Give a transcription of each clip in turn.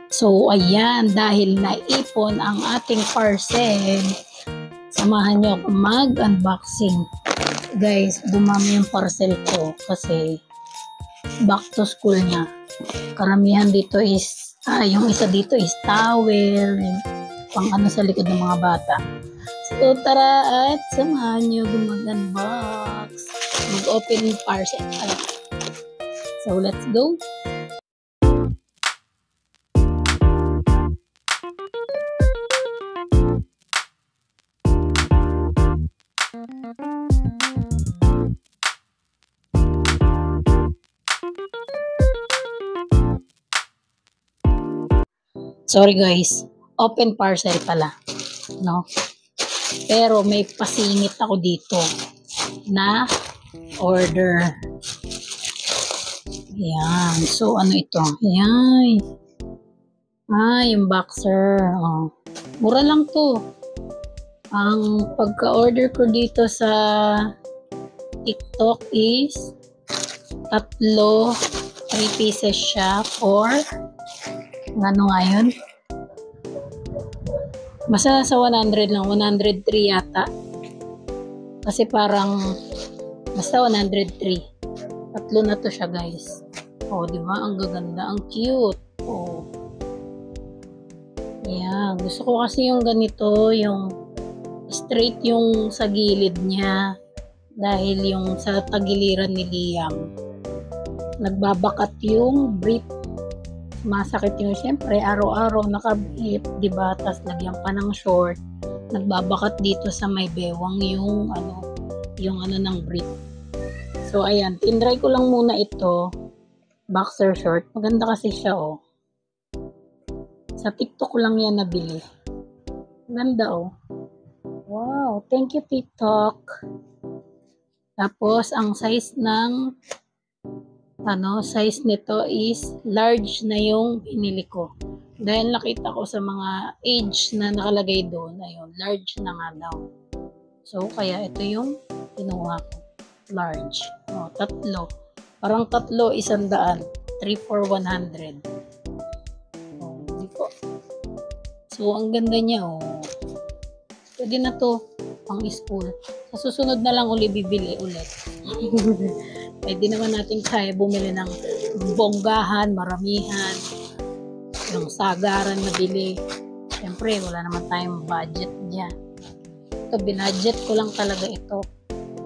So, ayan, dahil naipon ang ating parcel, samahan nyo ako mag-unboxing. Guys, dumami yung parcel ko kasi back to school na. Karamihan dito is, yung isa dito is towel, pang ano sa likod ng mga bata. So, tara at samahan nyo mag-unbox. Mag-open yung parcel. So, let's go. Sorry guys, open parcel pala, no? Pero may pasingit ako dito na order. Ayan, so ano ito? Ayan. Yung boxer. Oh. Mura lang to. Ang pagka-order ko dito sa TikTok is 3 pieces siya for ano nga yun? Basta sa 100 lang, 103 yata. Kasi parang basta 103. 3 na to siya, guys. Oh, di ba? Ang gaganda, ang cute. Oh. Yeah, gusto ko kasi yung ganito, yung straight yung sa gilid niya. Dahil yung sa tagiliran ni Liam, nagbabakat yung brief. Masakit yung siyempre araw-araw nakabit, diba? Tapos lagyan pa ng short, nagbabakat dito sa may bewang yung ano ng brief. So ayan, tinry ko lang muna ito, boxer short. Maganda kasi siya, oh. Sa TikTok ko lang yan nabili. Ganda, oh. Wow, thank you TikTok. Tapos ang size ng size nito is large na yung binili ko. Dahil nakita ko sa mga age na nakalagay doon, ayun, large na nga daw. So, kaya ito yung kinuha ko. Large. Oh, 3. Parang 3, 100. 3 for 100. Oh, di po. So, ang ganda niya, oh. Pwede na to pang school. Sa susunod na lang bibili ulit. Pwede naman natin kaya bumili ng bonggahan, maramihan, yung sagaran na bili. Siyempre, wala naman tayong budget dyan. Ito, binudget ko lang talaga ito.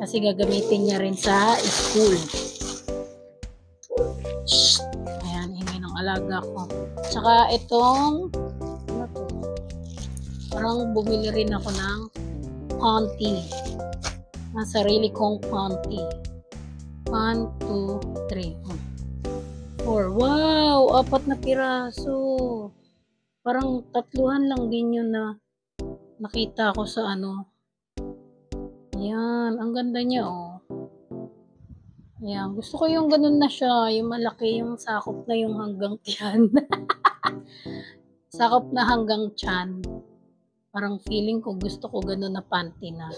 Kasi gagamitin niya rin sa school. Shhh! Ayan, ingay ng alaga ko. Tsaka itong, ano to? Parang bumili rin ako ng panty. Sarili kong panty. 1, 2, 3, 4. Wow! 4 na piraso. Parang 3 lang din yun na nakita ko sa ano. Ayan. Ang ganda niya, oh. Ayan. Gusto ko yung ganun na siya. Yung malaki, yung sakop na yung hanggang tiyan. Sakop na hanggang tiyan. Parang feeling ko gusto ko ganun na panty na.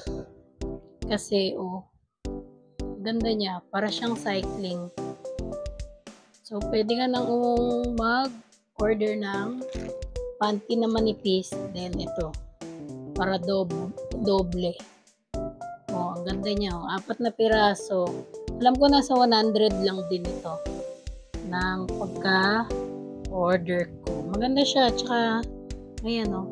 Kasi, oh, ganda niya, para siyang cycling. So, pwede ka nang mag-order ng panty na manipis. Then, ito. Para doble. Oh, ang ganda niya. Oh. 4 na piraso. Alam ko nasa 100 lang din ito. Nang pagka-order ko. Maganda siya. Tsaka, ayan, oh.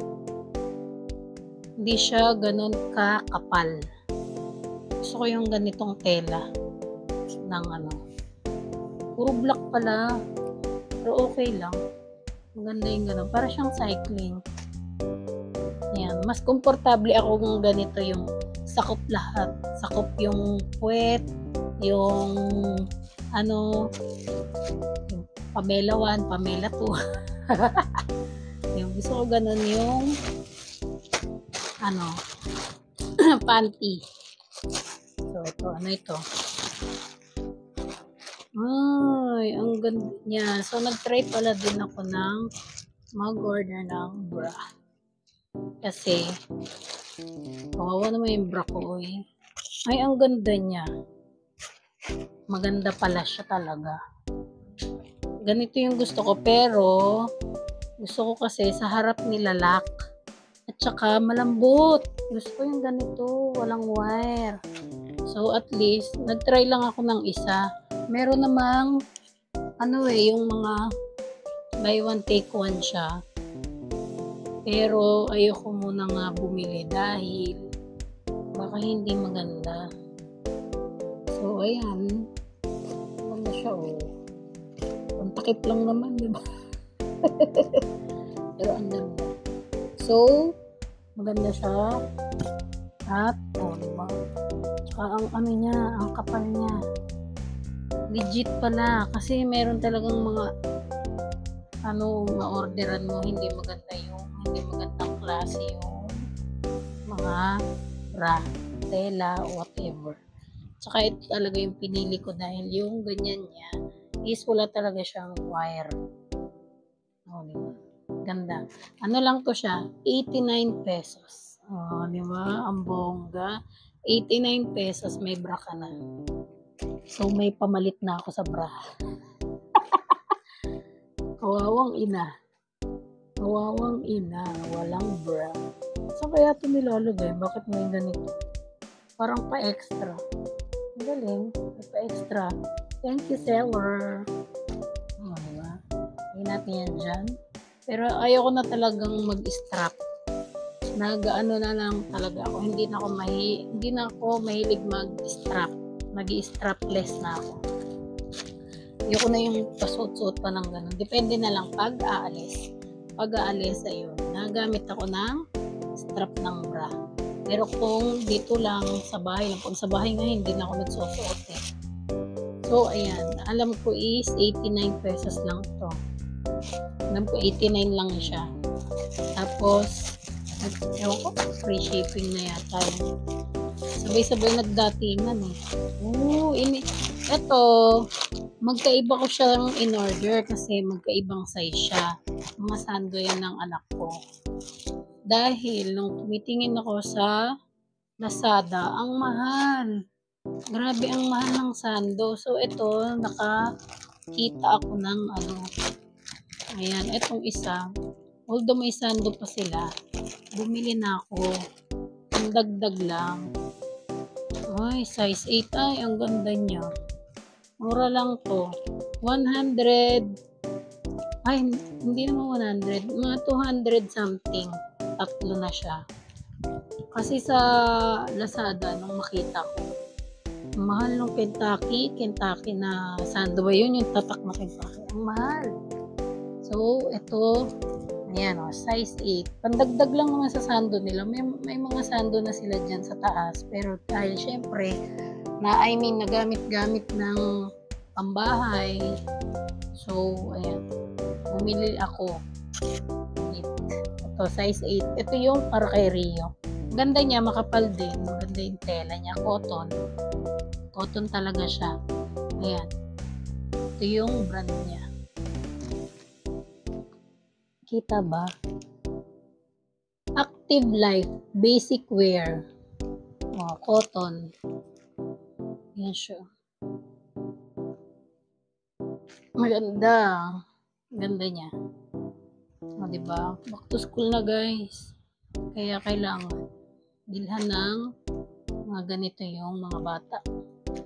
Hindi siya ganun kakapal. Gusto ko yung ganitong tela ng puro black pala, pero okay lang. Maganda yung ganun, para siyang cycling. Ayan, mas komportable ako kung ganito, yung sakop lahat, sakop yung puwet, yung yung pamela 1, pamela 2. Yung gusto ko ganun yung panty. So, ito, Ay, ang ganda niya. So, nag-try pala din ako ng mag-order ng bra. Kasi, kawawa naman yung bra ko, eh. Ay, ang ganda niya. Maganda pala siya talaga. Ganito yung gusto ko, pero Gusto ko kasi sa harap nilalak. At saka malambot. Gusto ko yung ganito, walang wire. So at least, nag-try lang ako ng isa. Meron namang, yung mga buy one take one siya. Pero ayoko muna nga bumili dahil baka hindi maganda. So ayan, maganda siya ang takip lang naman, diba? Pero ang ganda. So, maganda siya. At, diba? Tsaka ang niya, ang kapal niya. Legit pala. Kasi meron talagang mga ma-orderan mo, hindi magandang klase yung mga bra, tela, whatever. Tsaka ito talaga yung pinili ko dahil yung ganyan niya is wala talaga siyang wire. Diba? Ganda. Lang to siya? 89 pesos. Diba? Ang bongga. 89 pesos, may bra ka na. So, may pamalit na ako sa bra. Kawawang ina. Walang bra. Saan kaya ito nilalagay? Bakit may ganito? Parang pa-extra. Ang galing. May pa-extra. Thank you, seller. Diba? Hindi natin yan dyan. Pero ayoko na talagang mag-strap. Nag-ano na lang talaga ako. Hindi na ako mahilig mag-strap. Mag-strapless na ako. Ayoko na yung pasuot-suot pa ng ganun. Depende na lang pag aalis. Pag aalis, ayun. Nagamit ako ng strap ng bra. Pero kung dito lang sa bahay, pag sa bahay nga, hindi na ako nagsusuot eh. So, ayan. Alam ko is 89 pesos lang to. Alam ko 89 lang siya. Tapos, ewan ko, free shipping na yata yun. Sabay-sabay nagdatingan eh. Ito, magkaiba ko siyang in-order kasi magkaibang size siya. Mga sando yan ng anak ko. Dahil, nung tumitingin ako sa Lazada, ang mahal. Grabe ang mahal ng sando. So, ito, nakakita ako ng ayan, itong isa. Although may sando pa sila, bumili na ako. Ang dagdag lang. Ay, size 8. Ay, ang ganda niya. Mura lang to. 100. Ay, hindi naman 100. Mga 200 something. Tatlo na siya. Kasi sa Lazada, nung makita ko, mahal ng Kentucky na sando ba yun? Yung tatak na Kentucky. Ang mahal. So, ito, ayan size 8. Pandagdag lang naman sa sando nila. May mga sando na sila dyan sa taas. Pero dahil syempre, nagamit-gamit ng pambahay. So, ayan. Bumili ako. Ito, size 8. Ito yung para kay Rio. Ganda niya, makapal din. Maganda yung tela niya. Cotton. Cotton talaga siya. Ayan. Ito yung brand niya. Kita ba? Active Life Basic Wear. Cotton. Yan siya. Maganda. Ganda niya. Diba? Back to school na guys. Kaya kailangan bilhan ng mga ganito yung mga bata.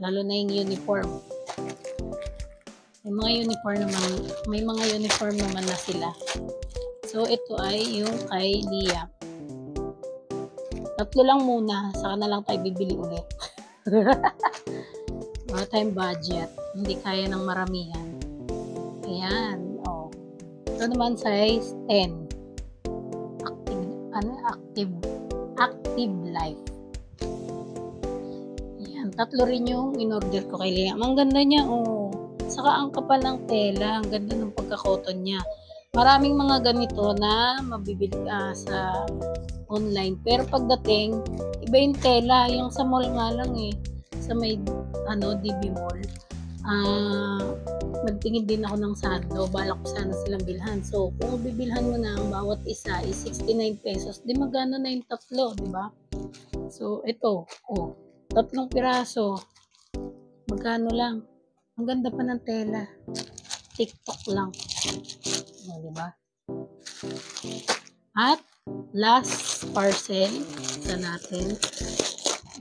Lalo na yung uniform. May mga uniform naman na sila. So, ito ay yung kay Liam. 3 lang muna. Saka na lang tayo bibili ulit. Wala tayong budget. Hindi kaya ng maramihan. Ayan. Ito naman size 10. Active Life. Ayan. 3 rin yung in-order ko kay Liam. Ang ganda niya. Saka ang kapal ng tela. Ang ganda ng pagka-cotton niya. Maraming mga ganito na mabibili sa online. Pero pagdating, iba yung tela. Yung sa mall nga lang eh. Sa may DB Mall. Nagtingin din ako ng sando. Balak ko sana silang bilhan. So, kung bibilhan mo na ang bawat isa is 69 pesos, di magano na yung 3, di ba? So, ito. 3 piraso. Magkano lang? Ang ganda pa ng tela. TikTok lang. Di ba? At last parcel sa natin.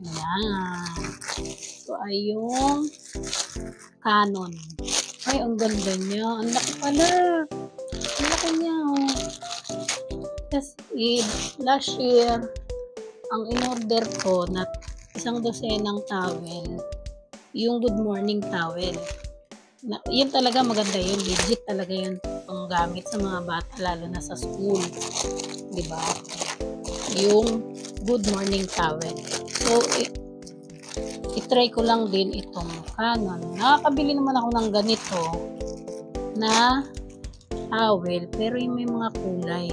Yan. Ito ay yung Canon. Ay, ang ganda niya. Ang laki pala. Ang laki niya, oh. Last year, ang in-order ko na isang dosenang towel, yung Good Morning towel. Yun talaga maganda yun. Legit talaga yun pang gamit sa mga bata, lalo na sa school. Diba? Yung Good Morning towel. So, itry ko lang din itong Canon. Nakakabili naman ako ng ganito na towel, pero yung may mga kulay.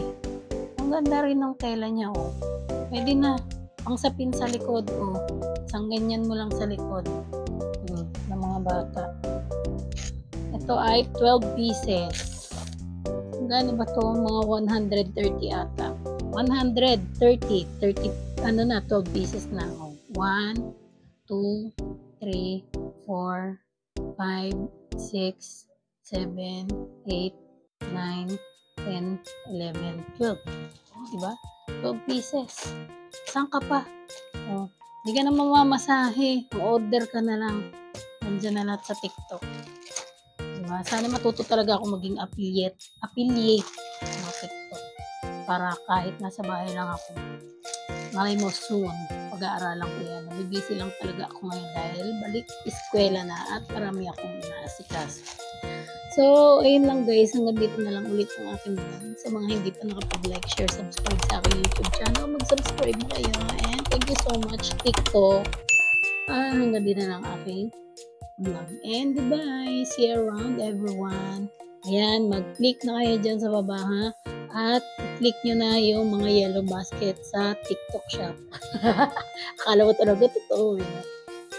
Ang ganda rin ng tela niya, oh. Pwede na. Ang sapin sa likod, oh. Isang ganyan mo lang sa likod. Ng mga bata. Ito ay 12 pieces. Gano ba to? Mga 130 ata. 130. 12 pieces na. 1, 2, 3, 4, 5, 6, 7, 8, 9, 10, 11, 12. Diba? 12 pieces. Saan ka pa? Oh, hindi ka na mamamasahe. Order ka na lang. Nandiyan na lahat sa TikTok. Diba? Sana matuto talaga ako maging affiliate ng TikTok. Para kahit nasa bahay lang ako. Malay mo soon. Pag-aaralan ko yan. Nabibisi lang talaga ako ngayon dahil balik eskwela na at marami akong inaasikas. So, ayun lang guys. Hanggang dito na lang ulit ang aking vlog. Sa mga hindi pa nakapag-like, share, subscribe sa aking YouTube channel, mag-subscribe na kayo. And thank you so much, TikTok. Hanggang dito na lang aking vlog. And goodbye. See you around everyone. Ayan, mag-click na kayo dyan sa baba, ha? At click nyo na yung mga yellow basket sa TikTok shop. Akala mo talaga totoo, eh.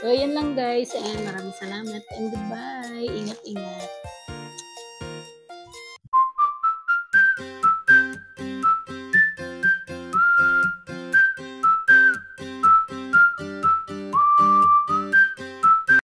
So, yan lang guys. And maraming salamat. And goodbye. Ingat-ingat.